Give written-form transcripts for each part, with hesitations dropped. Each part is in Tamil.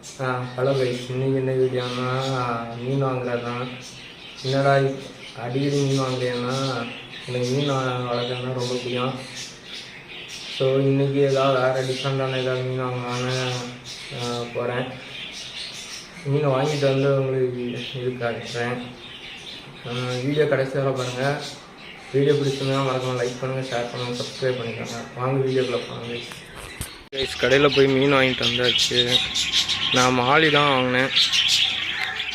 ஹலோ கைஸ், இன்றைக்கி என்ன வீடியோன்னா மீன் வாங்குறது தான். என்னடா அடிக்கடி மீன் வாங்குறேன்னா எனக்கு மீன் வளர்க்குறதுனா ரொம்ப பிடிக்கும். ஸோ இன்றைக்கி ஏதாவது வேறு டிஃப்ரெண்ட்டான ஏதாவது மீன் வாங்கலான்னு போகிறேன். மீனை வாங்கிட்டு வந்து உங்களுக்கு இது காட்டுறேன். வீடியோ கடைசி வர பாருங்கள். வீடியோ பிடிச்சிருந்தா மறக்காம லைக் பண்ணுங்கள், ஷேர் பண்ணுங்கள், சப்ஸ்கிரைப் பண்ணிக்கோங்க. வாங்க வீடியோக்குள்ளே போங்க. கைஸ், கடையில் போய் மீன் வாங்கிட்டு வந்தாச்சு. நான் மாலி தான் வாங்கினேன்,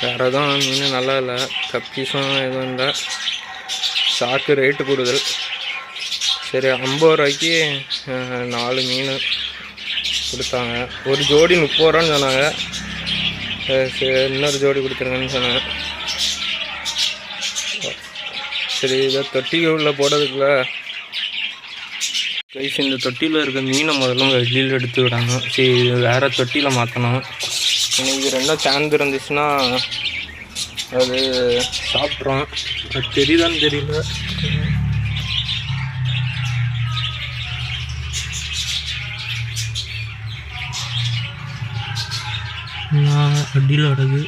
வேறு எதுவும் மீன் நல்லா இல்லை. கப்பீஸும் எதுவும் இல்லை. ஷார்க்கு ரேட்டு கூடுதல். சரி, 50 ரூபாய்க்கு 4 மீன் கொடுத்தாங்க. ஒரு ஜோடி 30 ரூபான்னு சொன்னாங்க. சரி, இன்னொரு ஜோடி கொடுத்துருங்கன்னு சொன்னாங்க. சரி, இதை தொட்டிக்கு உள்ள போடுறதுக்குள்ள கைஸ், இந்த தொட்டியில் இருக்க மீனை முதல்ல வெளியில் எடுத்து விடணும். சரி, வேறு தொட்டியில் மாற்றணும். இது ரெண்டும் சேர்ந்து இருந்துச்சுன்னா அது சாப்பிட்றோம். அது தெரியுதான்னு தெரியல. அடியில் கிடக்கு,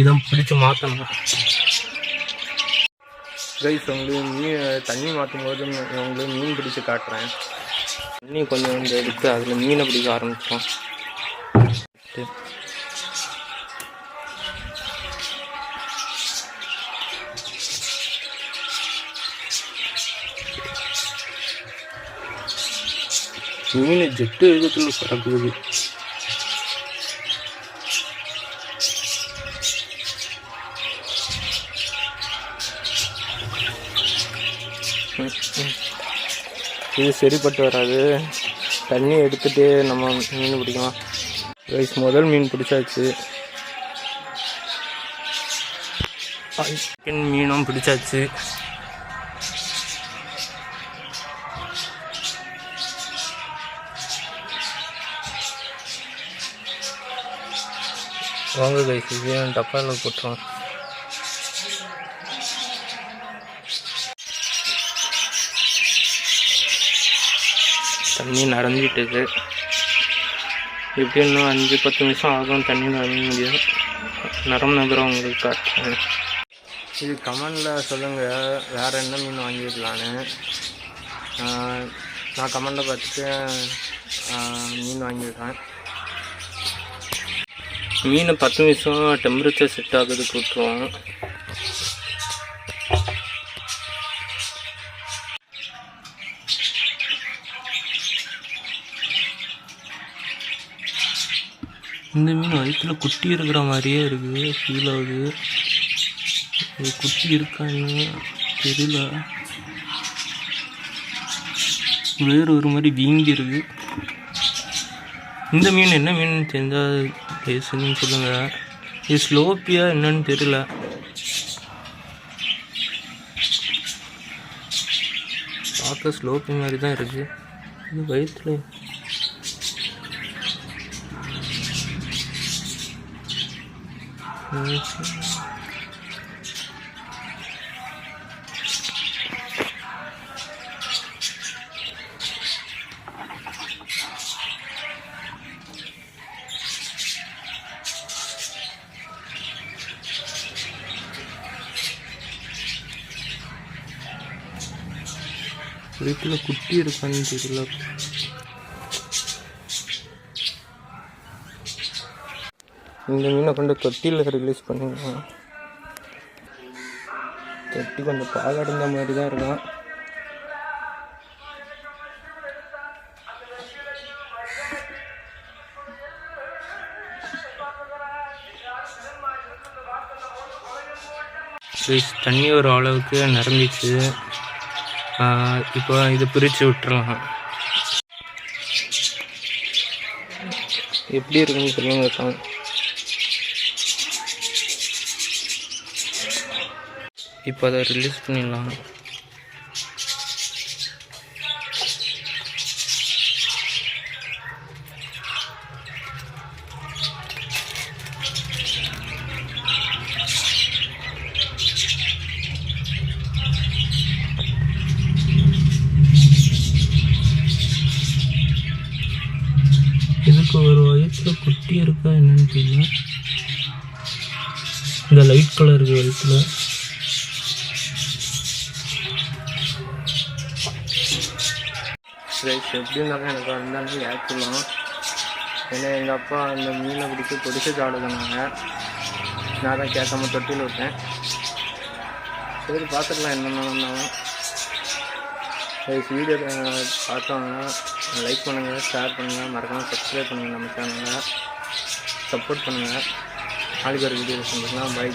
இதை பிடிச்சி மாற்றணும். கைஸ், உங்களுக்கு தண்ணி மாற்றும் போது உங்களுக்கு மீன் பிடிச்சி காட்டுறேன். தண்ணி கொஞ்சம் எடுத்து அதில் மீனை பிடிக்க ஆரம்பித்தோம். மீன் ஜெட்டு வேகத்தில் பறக்குது. இது சரிப்பட்டு வராது. தண்ணி எடுத்துகிட்டு நம்ம மீன் பிடிக்கலாம். கைஸ், முதல் மீன் பிடிச்சாச்சு. செகண்ட் மீனும் பிடிச்சாச்சு. வாங்க கைஸ், இது டப்பாவில் போட்டுருவோம். தண்ணி நடந்துட்டுது. எப்படி இன்னும் 5-10 நிமிஷம் ஆகும் தண்ணி நிரம்ப முடியும். உங்களுக்கு காட்டுறேன். இது கமெண்டில் சொல்லுங்கள் வேறு என்ன மீன் வாங்கிக்கலான்னு. நான் கமெண்டில் பார்த்துட்டு மீன் வாங்கிடுறேன். மீனை 10 நிமிஷம் டெம்பரேச்சர் செட் ஆகுறதுக்கு விட்டுருவோம். இந்த மீன் வயிற்றில் குட்டி இருக்கிற மாதிரியே இருக்குது, ஃபீல் ஆகுது. இது குட்டி இருக்கான்னு தெரியல. வேறு ஒரு மாதிரி வீங்கி இருக்கு. இந்த மீன் என்ன மீன் தெரிஞ்சால் பேசுன்னு சொல்லுங்கள். இது ஸ்லோப்பியா என்னன்னு தெரியல. பார்க்க ஸ்லோப்பி மாதிரி தான் இருக்குது. இது வயிற்றில் வீட்டில் குட்டி இருக்கான்னு தெரியல. இந்த மீனை கொண்டு தொட்டியில் ரிலீஸ் பண்ணிக்கலாம். தொட்டி கொஞ்சம் பாலடைந்த மாதிரி தான் இருக்கும். தண்ணி ஒரு அளவுக்கு நிரம்பிச்சு. இப்போ இது பிரித்து விட்டுறலாம். எப்படி இருக்குன்னு சொல்லுங்க. இப்போ அதை ரிலீஸ் பண்ணிடலாம். இதுக்கு ஒரு வயசு பெருசாக குட்டியாக இருக்கா என்னன்னு தெரியல. இந்த லைட் கலர் வெளுத்தில் எப்படி இருந்தாலும் எனக்கு இருந்தாலும் ஏற்றுலாம். ஏன்னா எங்கள் அப்பா அந்த மீனை பிடிச்சி சாப்பிட சொன்னாங்க. நான் தான் கேட்காம தொட்டியில் விட்டேன். சரி பார்த்துக்கலாம் என்னென்னாலும். வீடியோ பார்த்தோன்னா லைக் பண்ணுங்கள், ஷேர் பண்ணுங்கள், மறக்காமல் சப்ஸ்கிரைப் பண்ணுங்கள், நம்ம சேனலை சப்போர்ட் பண்ணுங்கள். நாளைக்கு ஒரு வீடியோ செஞ்சுக்கலாம். பை.